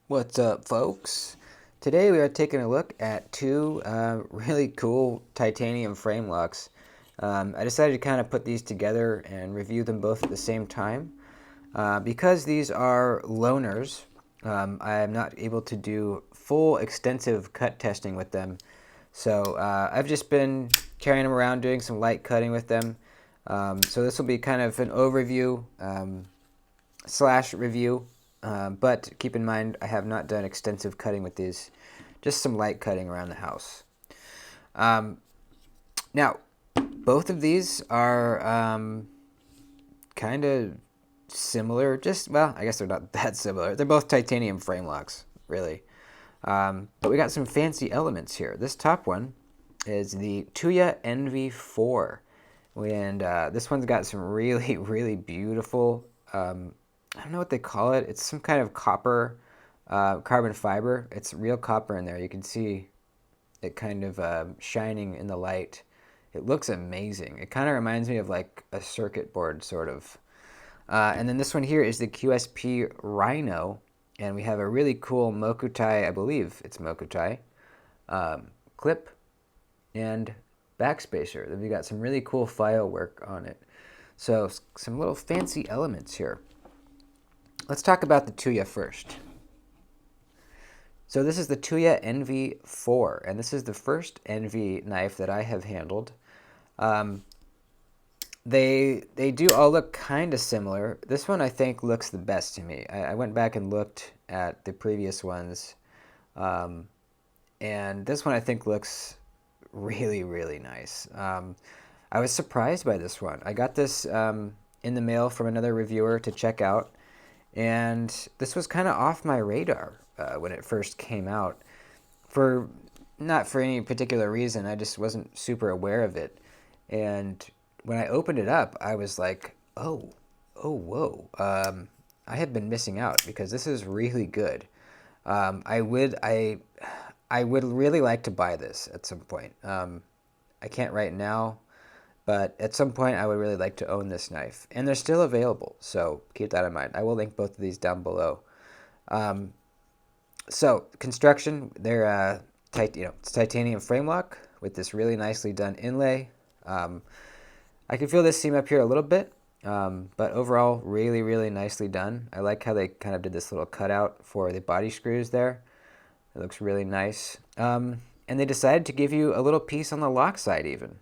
What's up, folks? Today we are taking a look at two really cool titanium frame locks. I decided to kind of put these together and review them both at the same time. Because these are loaners, I am not able to do full extensive cut testing with them. So I've just been carrying them around doing some light cutting with them. So this will be kind of an overview slash review. But keep in mind, I have not done extensive cutting with these, just some light cutting around the house. Now, both of these are kind of similar. Well, I guess they're not that similar. They're both titanium frame locks, really. But we got some fancy elements here. This top one is the Tuya NV4. And this one's got some really, really beautiful, I don't know what they call it. It's some kind of copper, carbon fiber. It's real copper in there. You can see it kind of shining in the light. It looks amazing. It kind of reminds me of like a circuit board, sort of. And then this one here is the QSP Rhino. And we have a really cool Mokutai, I believe it's Mokutai, clip and backspacer. Then we got some really cool file work on it. So some little fancy elements here. Let's talk about the Tuya first. So this is the Tuya NV4, and this is the first NV knife that I have handled. They do all look kind of similar. This one I think looks the best to me. I went back and looked at the previous ones, and this one I think looks really, really nice. I was surprised by this one. I got this in the mail from another reviewer to check out, and this was kind of off my radar when it first came out. Not for any particular reason, I just wasn't super aware of it. And when I opened it up, I was like, oh, whoa. I have been missing out because this is really good. I would really like to buy this at some point. I can't right now, but at some point I would really like to own this knife. And they're still available, so keep that in mind. I will link both of these down below. So construction, they're it's titanium frame lock with this really nicely done inlay. I can feel this seam up here a little bit, but overall really, really nicely done. I like how they kind of did this little cutout for the body screws there. It looks really nice. And they decided to give you a little piece on the lock side even.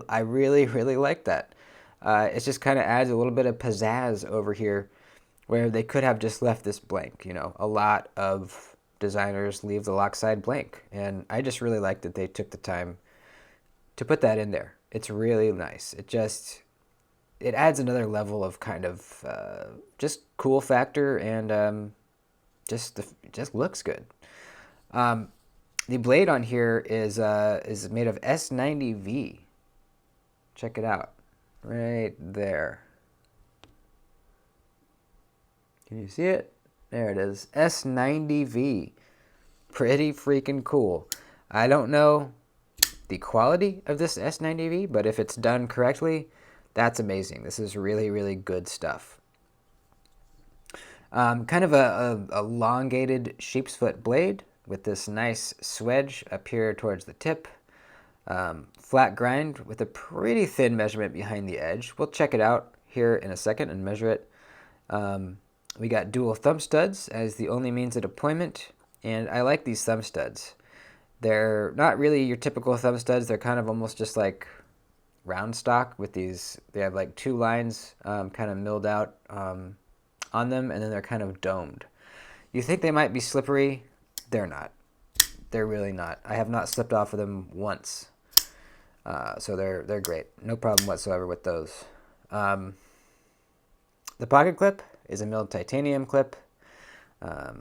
I really, really like that. It just kind of adds a little bit of pizzazz over here where they could have just left this blank. You know, a lot of designers leave the lock side blank. And I just really like that they took the time to put that in there. It's really nice. It adds another level of kind of just cool factor and just looks good. The blade on here is made of S90V. Check it out, right there. Can you see it? There it is, S90V. Pretty freaking cool. I don't know the quality of this S90V, but if it's done correctly, that's amazing. This is really, really good stuff. Kind of a elongated sheep's foot blade with this nice swedge up here towards the tip. Flat grind with a pretty thin measurement behind the edge. We'll check it out here in a second and measure it. We got dual thumb studs as the only means of deployment, and I like these thumb studs. They're not really your typical thumb studs. They're kind of almost just like round stock with these. They have like two lines kind of milled out on them, and then they're kind of domed. You think they might be slippery. They're not. They're really not. I have not slipped off of them once. So they're great. No problem whatsoever with those. The pocket clip is a milled titanium clip.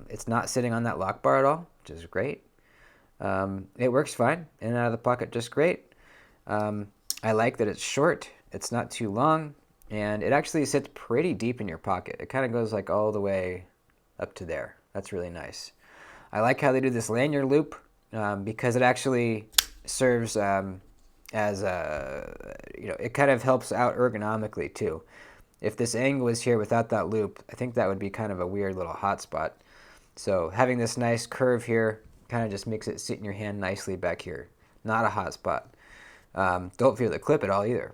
It's not sitting on that lock bar at all, which is great. It works fine in and out of the pocket just great. I like that it's short, it's not too long, and it actually sits pretty deep in your pocket. It kind of goes like all the way up to there. That's really nice. I like how they do this lanyard loop because it actually serves as a, it kind of helps out ergonomically too. If this angle was here without that loop, I think that would be kind of a weird little hot spot. So having this nice curve here kind of just makes it sit in your hand nicely back here. Not a hot spot. Don't feel the clip at all either.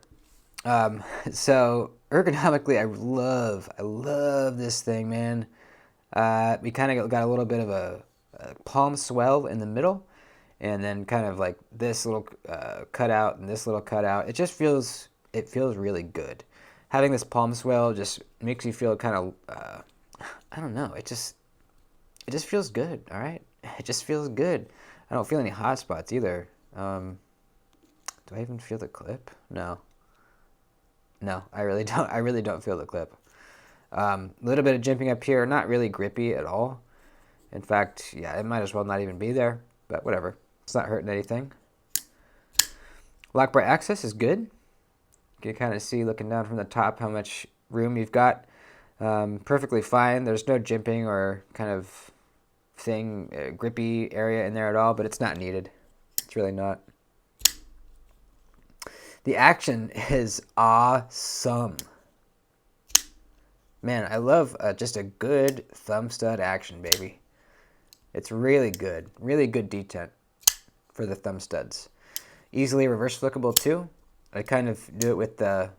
So ergonomically, I love this thing, man. We kind of got a little bit of a palm swell in the middle, and then kind of like this little cutout and this little cutout. It feels really good. Having this palm swell just makes you feel kind of, I don't know. It just feels good. All right, it just feels good. I don't feel any hot spots either. Do I even feel the clip? No, I really don't. I really don't feel the clip. A little bit of jimping up here, not really grippy at all. In fact, yeah, it might as well not even be there, but whatever. It's not hurting anything. Lock bar access is good. You can kind of see looking down from the top how much room you've got. Perfectly fine. There's no jimping or kind of thing, grippy area in there at all, but it's not needed. It's really not. The action is awesome. Man, I love just a good thumb stud action, baby. It's really good detent for the thumb studs. Easily reverse flickable too. I kind of do it with the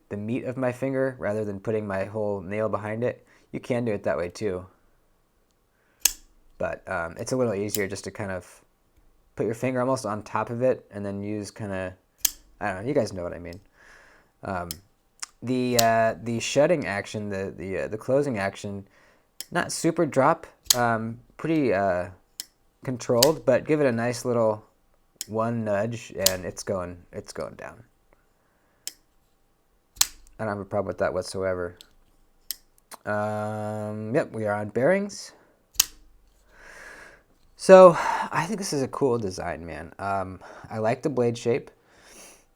meat of my finger rather than putting my whole nail behind it. You can do it that way too. But it's a little easier just to kind of put your finger almost on top of it and then use kind of, I don't know, you guys know what I mean. The shutting action, the closing action, not super drop, pretty controlled, but give it a nice little one nudge and it's going down. I don't have a problem with that whatsoever. Yep, we are on bearings. So I think this is a cool design, man. I like the blade shape.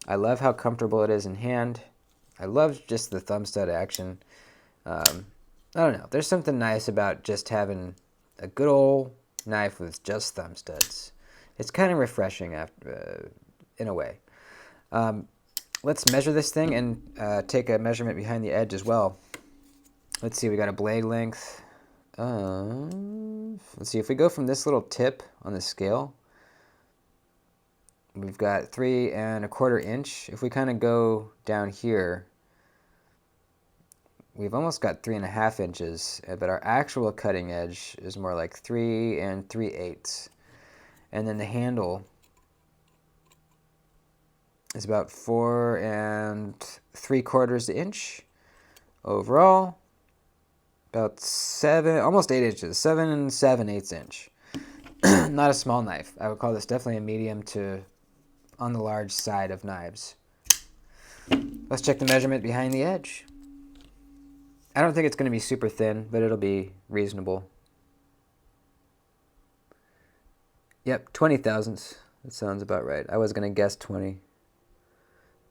I love how comfortable it is in hand. I love just the thumb stud action. I don't know. There's something nice about just having a good old knife with just thumb studs. It's kind of refreshing after, in a way. Let's measure this thing and take a measurement behind the edge as well. Let's see, we got a blade length. Let's see, if we go from this little tip on the scale, we've got 3 1/4 inch. If we kind of go down here, we've almost got 3 1/2 inches, but our actual cutting edge is more like 3 3/8. And then the handle is about 4 3/4 inch overall. About 7, almost 8 inches, 7 7/8 inch. Not a small knife. I would call this definitely a medium to on the large side of knives. Let's check the measurement behind the edge. I don't think it's going to be super thin, but it'll be reasonable. Yep, 20 thousandths. That sounds about right. I was going to guess 20.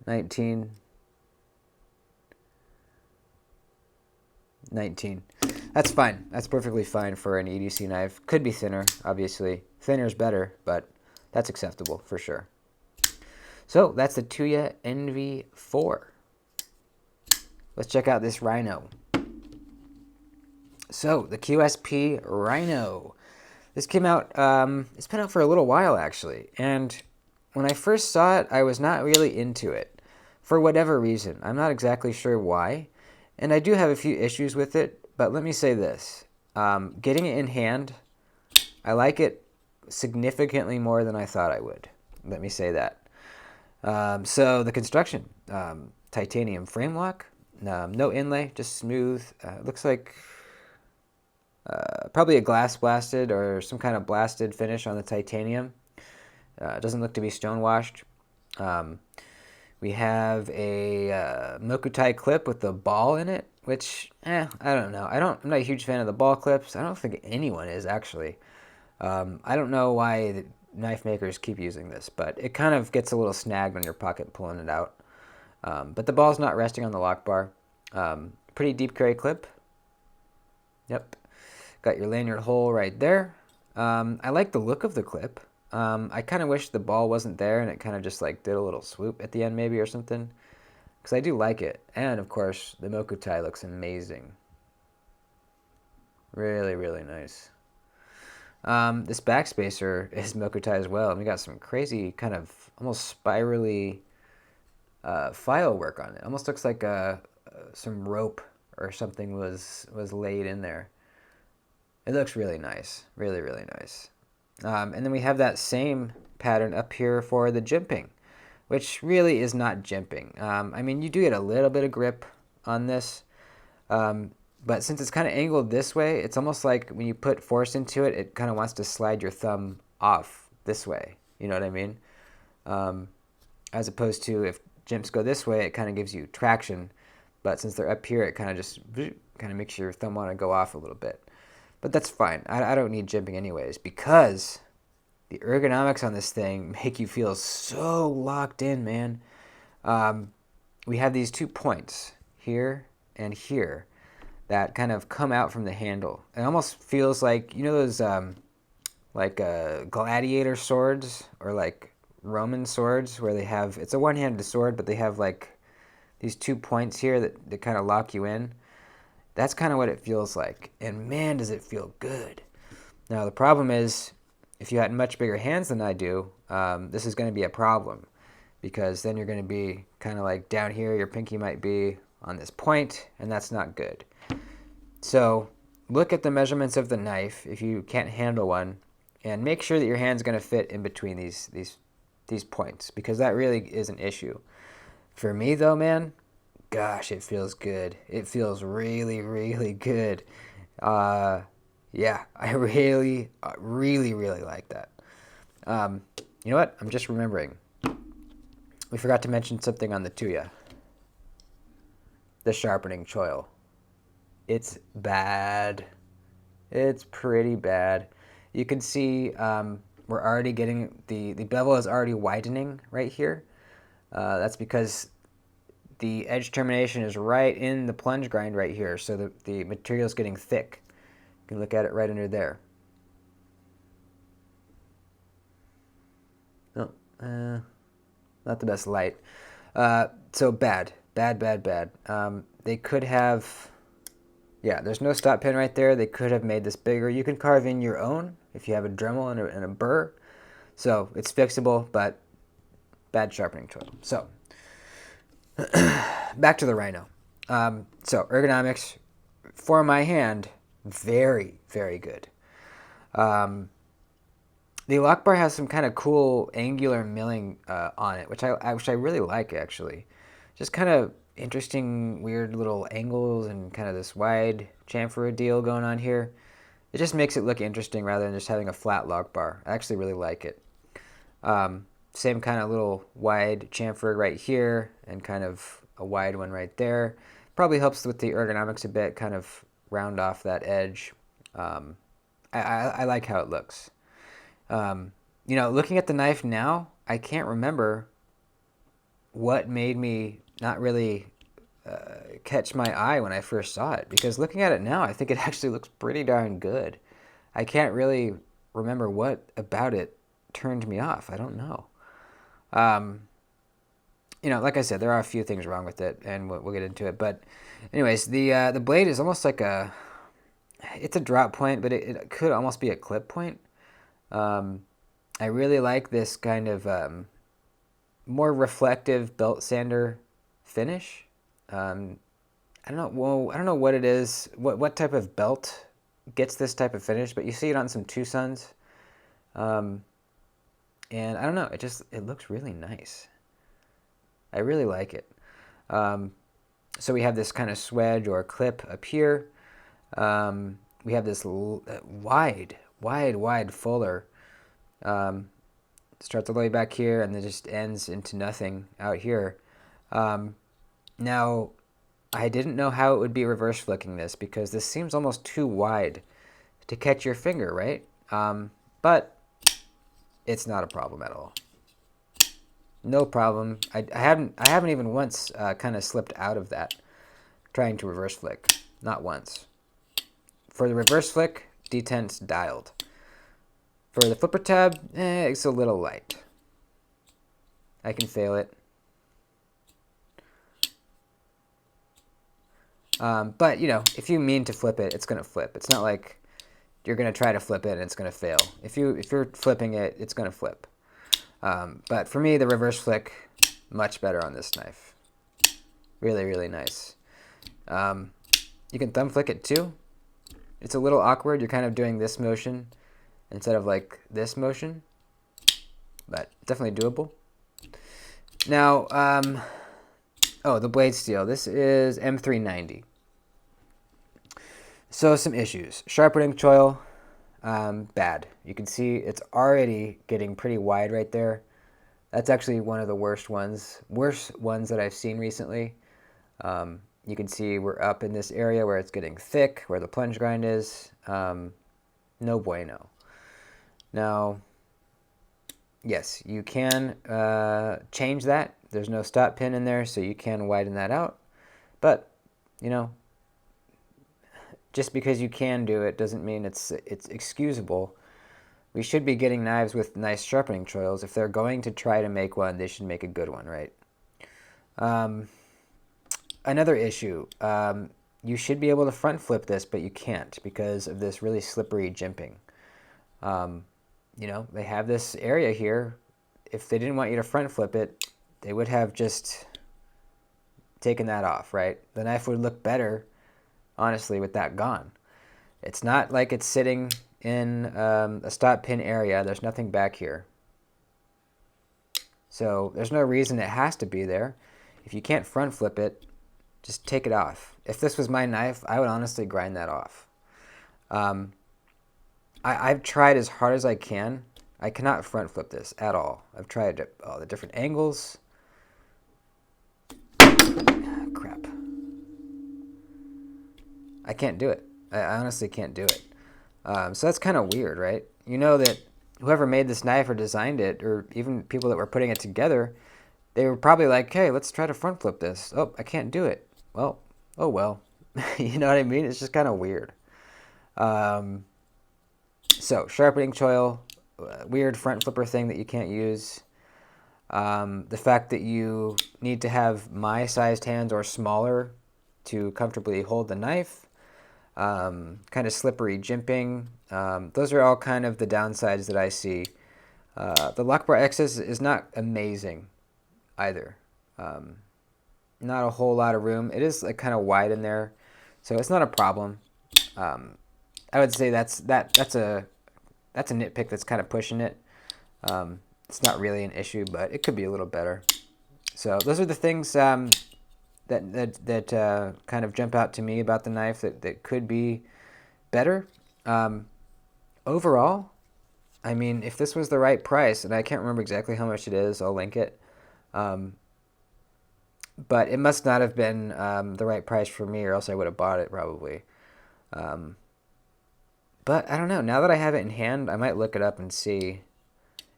19. That's fine. That's perfectly fine for an EDC knife. Could be thinner, obviously. Thinner is better, but that's acceptable for sure. So that's the Tuya NV4. Let's check out this Rhino. So the QSP Rhino. This came out, it's been out for a little while actually. And when I first saw it, I was not really into it. For whatever reason. I'm not exactly sure why. And I do have a few issues with it, but let me say this. Getting it in hand, I like it significantly more than I thought I would. Let me say that. So the construction, titanium frame lock, no inlay, just smooth. Looks like probably a glass blasted or some kind of blasted finish on the titanium. Doesn't look to be stone washed. We have a Mokutai clip with the ball in it, which, I don't know. I'm not a huge fan of the ball clips. I don't think anyone is, actually. I don't know why the knife makers keep using this, but it kind of gets a little snagged on your pocket pulling it out. But the ball's not resting on the lock bar. Pretty deep carry clip. Yep. Got your lanyard hole right there. I like the look of the clip. I kind of wish the ball wasn't there and it kind of just like did a little swoop at the end maybe or something. Because I do like it. And of course, the Mokutai looks amazing. Really, really nice. This backspacer is Mokutai as well, and we got some crazy kind of almost spirally file work on it. Almost looks like some rope or something was laid in there. It looks really nice, really, really nice. And then we have that same pattern up here for the jimping, which really is not jimping. I mean, you do get a little bit of grip on this, but since it's kind of angled this way, it's almost like when you put force into it, it kind of wants to slide your thumb off this way. You know what I mean? As opposed to if jimps go this way, it kind of gives you traction. But since they're up here, it kind of just kind of makes your thumb want to go off a little bit. But that's fine. I don't need jimping anyways, because the ergonomics on this thing make you feel so locked in, man. We have these 2 points here and here that kind of come out from the handle. It almost feels like, you know those like gladiator swords or like Roman swords where they have, it's a one-handed sword, but they have like these 2 points here that kind of lock you in. That's kind of what it feels like. And man, does it feel good. Now, the problem is, if you had much bigger hands than I do, this is going to be a problem, because then you're going to be kind of like down here, your pinky might be on this point, and that's not good. So look at the measurements of the knife if you can't handle one, and make sure that your hand's going to fit in between these points, because that really is an issue. For me though, man, gosh, it feels good. It feels really, really good. Yeah, I really, really, really like that. You know what? I'm just remembering. We forgot to mention something on the Tuya. The sharpening choil. It's bad. It's pretty bad. You can see we're already getting, the bevel is already widening right here. That's because the edge termination is right in the plunge grind right here, so the material is getting thick. You can look at it right under there. Oh, not the best light. So bad. They could have, yeah, there's no stop pin right there. They could have made this bigger. You can carve in your own if you have a Dremel and a burr. So it's fixable, but bad sharpening choil. So back to the Rhino. So ergonomics for my hand, very, very good. The lock bar has some kind of cool angular milling on it, which I really like, actually. Just kind of interesting, weird little angles and kind of this wide chamfer deal going on here. It just makes it look interesting rather than just having a flat lock bar. I actually really like it. Same kind of little wide chamfer right here and kind of a wide one right there. Probably helps with the ergonomics a bit, kind of round off that edge. I like how it looks. You know, looking at the knife now, I can't remember what made me not really catch my eye when I first saw it, because looking at it now, I think it actually looks pretty darn good. I can't really remember what about it turned me off. I don't know. You know, like I said, there are a few things wrong with it, and we'll get into it. But anyways, the blade is almost like it's a drop point, but it could almost be a clip point. I really like this kind of more reflective belt sander finish. I don't know. Well, I don't know what it is. What type of belt gets this type of finish? But you see it on some Tucson's, and I don't know. It looks really nice. I really like it. So we have this kind of swedge or clip up here. We have this wide fuller. Starts all the way back here and then just ends into nothing out here. Now, I didn't know how it would be reverse flicking this, because this seems almost too wide to catch your finger, right? But it's not a problem at all. No problem. I haven't even once kind of slipped out of that trying to reverse flick. Not once. For the reverse flick, detent's dialed. For the flipper tab, it's a little light. I can fail it. But, you know, if you mean to flip it, it's going to flip. It's not like you're going to try to flip it and it's going to fail. If you're flipping it, it's going to flip. But for me, the reverse flick, much better on this knife. Really, really nice. You can thumb flick it too. It's a little awkward. You're kind of doing this motion instead of like this motion, but definitely doable. Now, oh, the blade steel. This is M390. So some issues. Sharpening choil, bad. You can see it's already getting pretty wide right there. That's actually one of the worst ones that I've seen recently. You can see we're up in this area where it's getting thick, where the plunge grind is. No bueno. Now, yes, you can change that. There's no stop pin in there, so you can widen that out. But, you know, just because you can do it doesn't mean it's excusable. We should be getting knives with nice sharpening choils. If they're going to try to make one, they should make a good one, right? Another issue, you should be able to front flip this, but you can't because of this really slippery jimping. You know, they have this area here. If they didn't want you to front flip it, they would have just taken that off, right? The knife would look better, honestly, with that gone. It's not like it's sitting in a stop pin area. There's nothing back here. So there's no reason it has to be there. If you can't front flip it, just take it off. If this was my knife, I would honestly grind that off. I've tried as hard as I can. I cannot front flip this at all. I've tried all the different angles. Crap. I can't do it. I honestly can't do it. So that's kind of weird, right? You know that whoever made this knife or designed it, or even people that were putting it together, they were probably like, hey, let's try to front flip this. Oh, I can't do it. Well, oh well. You know what I mean? It's just kind of weird. So, sharpening choil, weird front flipper thing that you can't use. The fact that you need to have my sized hands or smaller to comfortably hold the knife. Kind of slippery jimping. Those are all kind of the downsides that I see. The lock bar access is not amazing either. Not a whole lot of room. It is like kind of wide in there, so it's not a problem. I would say that's a nitpick that's kind of pushing it. It's not really an issue, but it could be a little better. So those are the things that kind of jump out to me about the knife that could be better. Overall, I mean, if this was the right price, and I can't remember exactly how much it is, I'll link it. But it must not have been the right price for me, or else I would have bought it probably. But I don't know. Now that I have it in hand, I might look it up and see.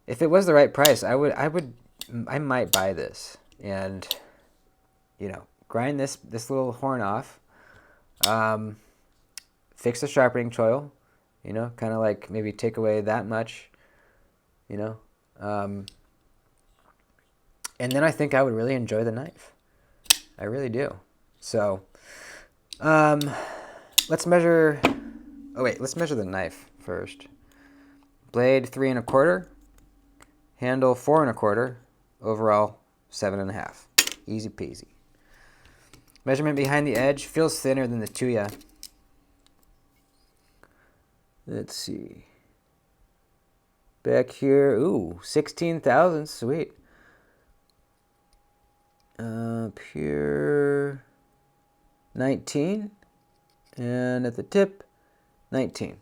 If it was the right price, I might buy this and, you know, grind this little horn off. Fix the sharpening choil, you know, kind of like maybe take away that much, you know. And then I think I would really enjoy the knife. I really do. So, let's measure. Oh wait, let's measure the knife first. Blade 3 1/4, handle 4 1/4, overall 7 1/2. Easy peasy. Measurement behind the edge feels thinner than the Tuya. Let's see. Back here, ooh, 16,000, sweet. Up here, 19, and at the tip, 19.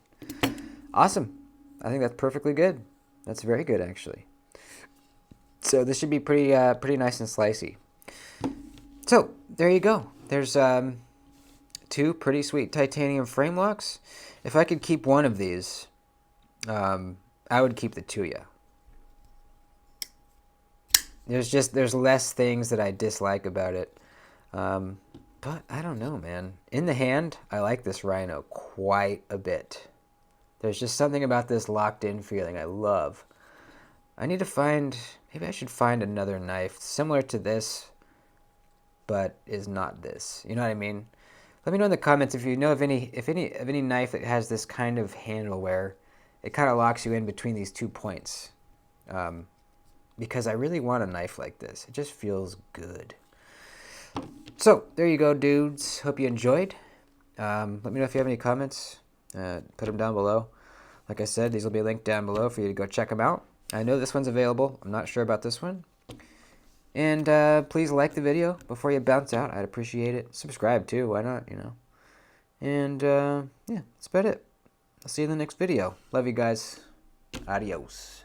Awesome. I think that's perfectly good. That's very good, actually. So this should be pretty nice and slicey. So there you go. There's 2 pretty sweet titanium Framelocks. If I could keep one of these, I would keep the Tuya. There's less things that I dislike about it. But I don't know, man. In the hand, I like this Rhino quite a bit. There's just something about this locked in feeling I love. Maybe I should find another knife similar to this, but is not this. You know what I mean? Let me know in the comments if you know of any knife that has this kind of handle where it kind of locks you in between these 2 points. Because I really want a knife like this. It just feels good. So there you go, dudes. Hope you enjoyed. Let me know if you have any comments. Put them down below. Like I said, these will be linked down below for you to go check them out. I know this one's available. I'm not sure about this one. And please like the video before you bounce out. I'd appreciate it. Subscribe too. Why not, you know? And yeah, that's about it. I'll see you in the next video. Love you guys. Adios.